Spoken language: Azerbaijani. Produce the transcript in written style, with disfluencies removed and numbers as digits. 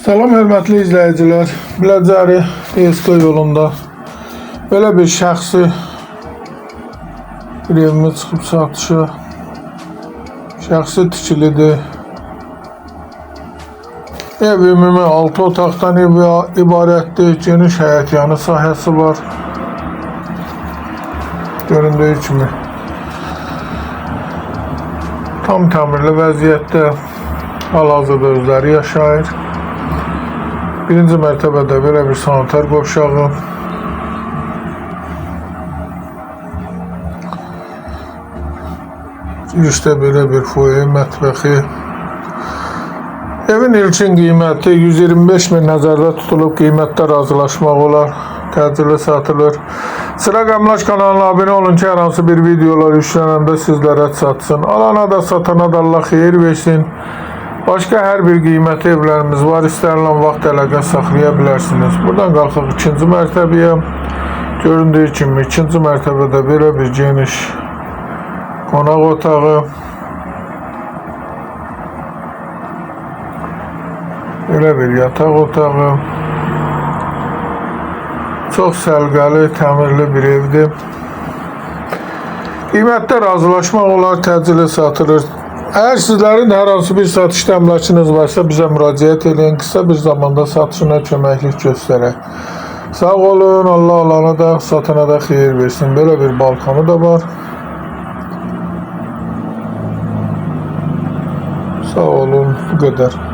Salam hörmətli izləyicilər. Biləcəri ESK yolunda belə bir şəxsi bir evimə çıxıb satışa. Şəxsi tikilidir. Ev ümumi 6 otaqdan ibarətdir. Geniş həyətyanı sahəsi var. Göründüyü kimi tam təmirli vəziyyətdə hal-hazırda özləri yaşayır. Birinci mərtəbədə belə bir sanitar qovşağı, girişdə belə bir foyer, mətbəxi. Evin ilkin qiyməti 125 min nəzərdə tutulub, qiymətdə razılaşmaq olar, təcili satılır. Sıra Qəmlaş kanalına abunə olun ki, hər hansı bir videolar yüklənəndə sizlərə çatsın. Alana da satana da Allah xeyir versin. Başqa hər bir qiymətli evlərimiz var. İstənilən vaxt əlaqə saxlaya bilərsiniz. Buradan qalxaq ikinci mərtəbəyə. Göründüyü kimi ikinci mərtəbədə belə bir geniş qonaq otağı. Belə bir yataq otağı. Çox səliqəli, təmirli bir evdir. Qiymətdə razılaşmaq olar, təcili satılır. Əgər sizlərin hər hansı bir satış əmlakınız varsa bizə müraciət edin, qısa bir zamanda satışına köməklik göstərək. Sağ olun, Allah alana da satana da xeyir versin. Belə bir balkonu da var. Sağ olun, bu qədər.